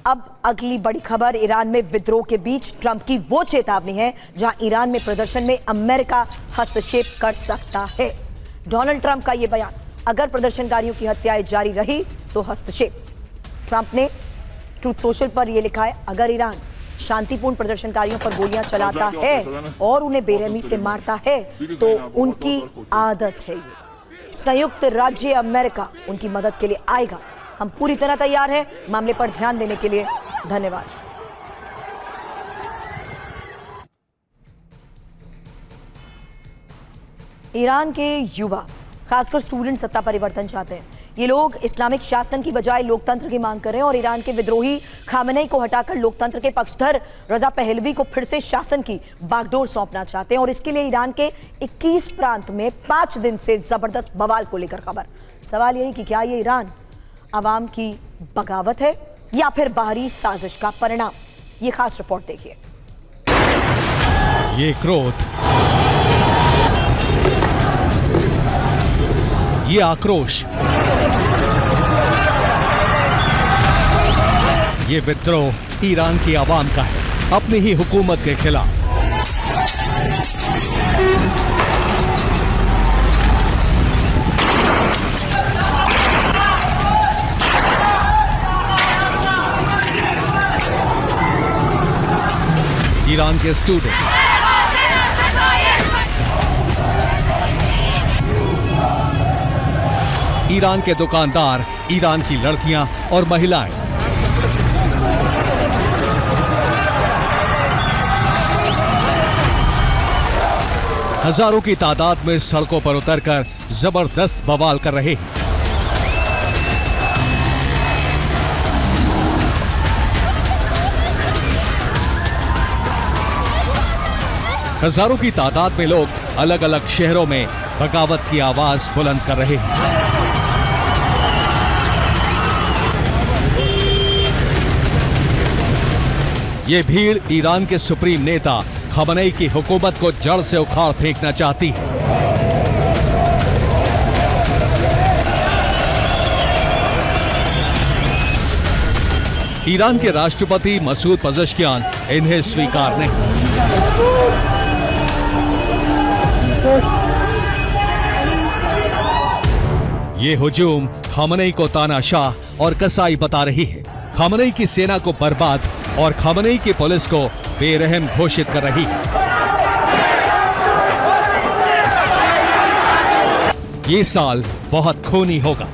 अब अगली बड़ी खबर, ईरान में विद्रोह के बीच ट्रंप की वो चेतावनी है जहां ईरान में प्रदर्शन में अमेरिका हस्तक्षेप कर सकता है। डोनाल्ड ट्रंप का यह बयान, अगर प्रदर्शनकारियों की हत्याएं जारी रही तो हस्तक्षेप। ट्रंप ने ट्रूथ सोशल पर यह लिखा है, अगर ईरान शांतिपूर्ण प्रदर्शनकारियों पर गोलियां चलाता है और उन्हें बेरहमी से मारता है तो उनकी आदत है ये। संयुक्त राज्य अमेरिका उनकी मदद के लिए आएगा। हम पूरी तरह तैयार हैं। मामले पर ध्यान देने के लिए धन्यवाद। ईरान के युवा, खासकर स्टूडेंट, सत्ता परिवर्तन चाहते हैं। ये लोग इस्लामिक शासन की बजाय लोकतंत्र की मांग कर रहे हैं और ईरान के विद्रोही खामेनेई को हटाकर लोकतंत्र के पक्षधर रजा पहलवी को फिर से शासन की बागडोर सौंपना चाहते हैं। और इसके लिए ईरान के 21 प्रांत में 5 दिन से जबरदस्त बवाल को लेकर खबर। सवाल यही कि क्या ये ईरान आवाम की बगावत है या फिर बाहरी साजिश का परिणाम? ये खास रिपोर्ट देखिए। ये क्रोध, ये आक्रोश, ये विद्रोह ईरान की आवाम का है अपनी ही हुकूमत के खिलाफ। ईरान के स्टूडेंट, ईरान के दुकानदार, ईरान की लड़कियां और महिलाएं, हजारों की तादाद में सड़कों पर उतरकर जबरदस्त बवाल कर रहे हैं। हजारों की तादाद में लोग अलग अलग शहरों में बगावत की आवाज बुलंद कर रहे हैं। ये भीड़ ईरान के सुप्रीम नेता खामेनेई की हुकूमत को जड़ से उखाड़ फेंकना चाहती है। ईरान के राष्ट्रपति मसूद पज़ेश्कियान इन्हें स्वीकार नहीं। ये हुजूम खामेनेई को तानाशाह और कसाई बता रही है, खामेनेई की सेना को बर्बाद और खामेनेई की पुलिस को बेरहम घोषित कर रही है। ये साल बहुत खूनी होगा,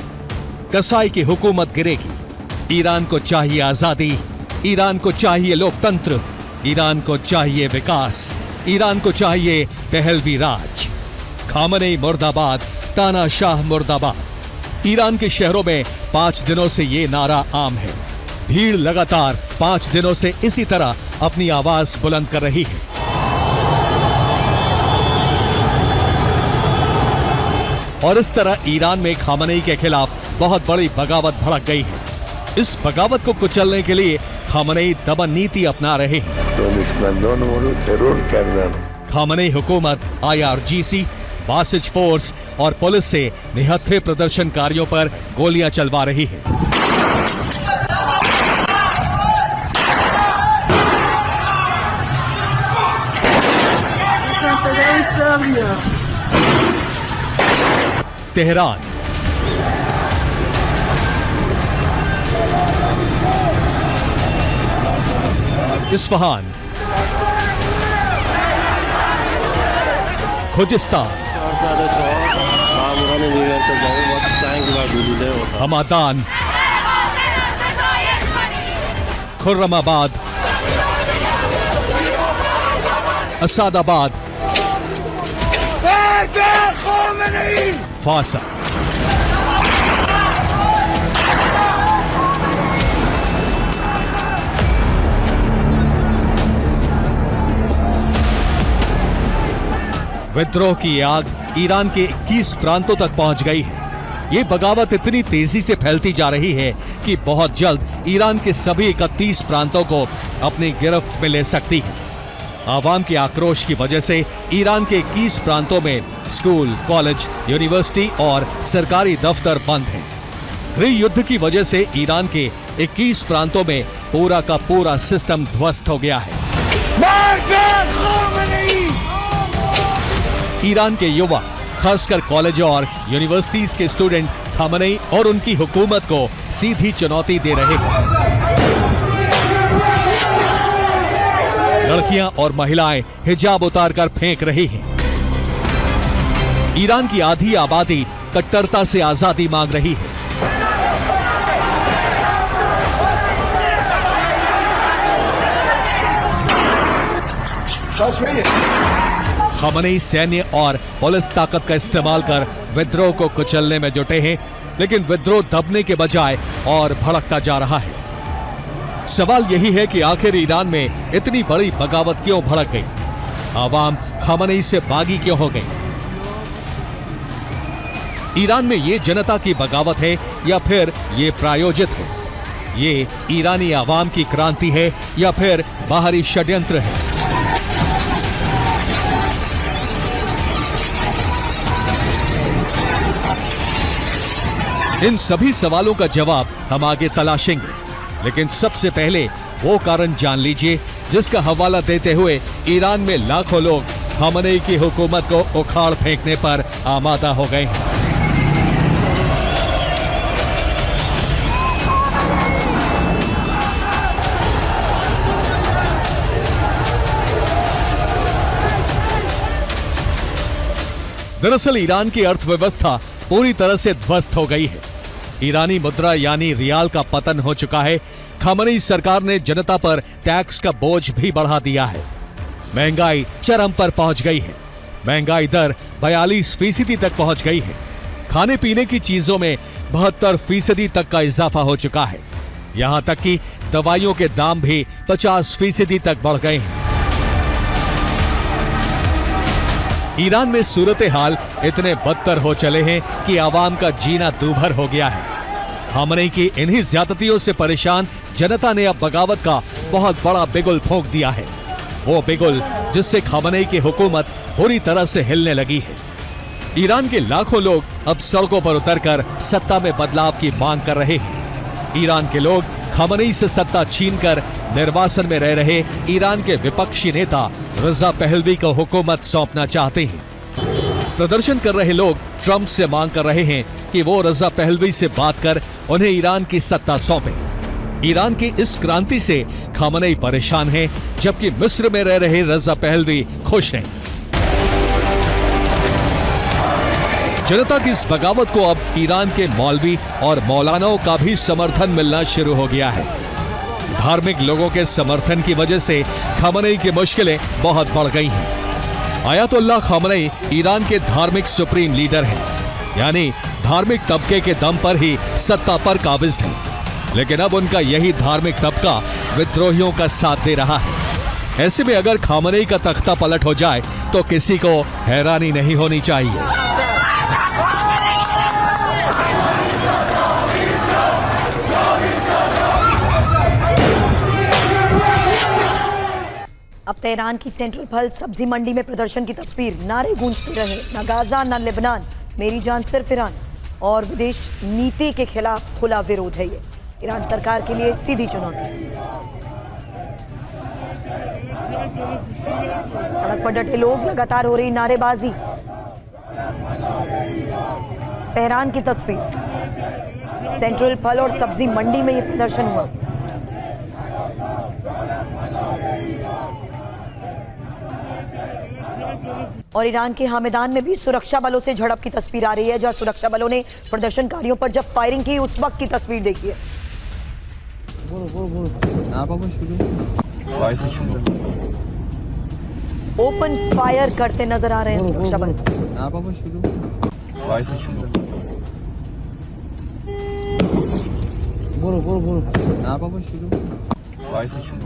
कसाई की हुकूमत गिरेगी। ईरान को चाहिए आजादी, ईरान को चाहिए लोकतंत्र, ईरान को चाहिए विकास, ईरान को चाहिए पहलवी राज। खामेनेई मुर्दाबाद, तानाशाह मुर्दाबाद। ईरान के शहरों में 5 दिनों से ये नारा आम है। भीड़ लगातार 5 दिनों से इसी तरह अपनी आवाज बुलंद कर रही है। और इस तरह ईरान में खामेनेई के खिलाफ बहुत बड़ी बगावत भड़क गई है। इस बगावत को कुचलने के लिए खामेनेई दमन नीति अपना रहे हैं। खामेनेई हुकूमत IRGC, बासिज फोर्स और पुलिस से निहत्थे प्रदर्शनकारियों पर गोलियां चलवा रही है। Tehran, Isfahan, Khuzestan, Hamadan, Khorramabad, Asadabad, Fasa. विद्रोह की आग ईरान के 21 प्रांतों तक पहुंच गई है। ये बगावत इतनी तेजी से फैलती जा रही है कि बहुत जल्द ईरान के सभी 31 प्रांतों को अपनी गिरफ्त में ले सकती है। आवाम के आक्रोश की वजह से ईरान के 21 प्रांतों में स्कूल, कॉलेज, यूनिवर्सिटी और सरकारी दफ्तर बंद हैं। गृह युद्ध की वजह से ईरान के 21 प्रांतों में पूरा का पूरा सिस्टम ध्वस्त हो गया है। ईरान के युवा, खासकर कॉलेज और यूनिवर्सिटीज के स्टूडेंट खामेनी और उनकी हुकूमत को सीधी चुनौती दे रहे हैं। लड़कियां और महिलाएं हिजाब उतारकर फेंक रही हैं। ईरान की आधी आबादी कट्टरता से आजादी मांग रही है। खामेनी सैन्य और पुलिस ताकत का इस्तेमाल कर विद्रोह को कुचलने में जुटे हैं, लेकिन विद्रोह दबने के बजाय और भड़कता जा रहा है। सवाल यही है कि आखिर ईरान में इतनी बड़ी बगावत क्यों भड़क गई? आवाम खामेनी से बागी क्यों हो गई? ईरान में ये जनता की बगावत है या फिर ये प्रायोजित है? ये ईरानी आवाम की क्रांति है या फिर बाहरी षड्यंत्र है? इन सभी सवालों का जवाब हम आगे तलाशेंगे, लेकिन सबसे पहले वो कारण जान लीजिए जिसका हवाला देते हुए ईरान में लाखों लोग खामेनी की हुकूमत को उखाड़ फेंकने पर आमादा हो गए हैं। दरअसल ईरान की अर्थव्यवस्था पूरी तरह से ध्वस्त हो गई है। ईरानी मुद्रा यानी रियाल का पतन हो चुका है। खामेनी सरकार ने जनता पर टैक्स का बोझ भी बढ़ा दिया है। महंगाई चरम पर पहुंच गई है। महंगाई दर 42% तक पहुंच गई है। खाने पीने की चीजों में 72% तक का इजाफा हो चुका है। यहां तक कि दवाइयों के दाम भी 50% तक बढ़ गए हैं। ईरान में सूरत हाल इतने बदतर हो चले हैं कि आवाम का जीना दूभर हो गया है। खामेनी की इन्हीं ज्यादतियों से परेशान जनता ने अब बगावत का बहुत बड़ा बिगुल फूंक दिया है। वो बिगुल जिससे खामेनी की हुकूमत पूरी तरह से हिलने लगी है। ईरान के लाखों लोग अब सड़कों पर उतरकर सत्ता में बदलाव की मांग कर रहे हैं। ईरान के लोग खामेनी से सत्ता छीनकर निर्वासन में रह रहे ईरान के विपक्षी नेता रजा पहलवी को हुकूमत सौंपना चाहते हैं। प्रदर्शन कर रहे लोग ट्रंप से मांग कर रहे हैं कि वो रजा पहलवी से बात कर उन्हें ईरान की सत्ता सौंपे। ईरान की इस क्रांति से खामेनी परेशान है, जबकि मिस्र में रह रहे रजा पहलवी खुश हैं। जनता की इस बगावत को अब ईरान के मौलवी और मौलानाओं का भी समर्थन मिलना शुरू हो गया है। धार्मिक लोगों के समर्थन की वजह से खामेनी की मुश्किलें बहुत बढ़ गई हैं। आयतुल्लाह खामेनी ईरान के धार्मिक सुप्रीम लीडर हैं, यानी धार्मिक तबके के दम पर ही सत्ता पर काबिज हैं। लेकिन अब उनका यही धार्मिक तबका विद्रोहियों का साथ दे रहा है। ऐसे में अगर खामेनी का तख्ता पलट हो जाए तो किसी को हैरानी नहीं होनी चाहिए। अब तेहरान की सेंट्रल फल सब्जी मंडी में प्रदर्शन की तस्वीर। नारे गूंजते रहे, न गाजा न लेबनान, मेरी जान सिर्फ ईरान। और विदेश नीति के खिलाफ खुला विरोध है ये ईरान सरकार के लिए सीधी चुनौती। सड़क पर डटे लोग, लगातार हो रही नारेबाजी। तेहरान की तस्वीर, सेंट्रल फल और सब्जी मंडी में ये प्रदर्शन हुआ। और ईरान के हामिदान में भी सुरक्षा बलों से झड़प की तस्वीर आ रही है, जहां सुरक्षा बलों ने प्रदर्शनकारियों पर जब फायरिंग की उस वक्त की तस्वीर देखी है। ओपन फायर करते नजर आ रहे हैं सुरक्षा बल।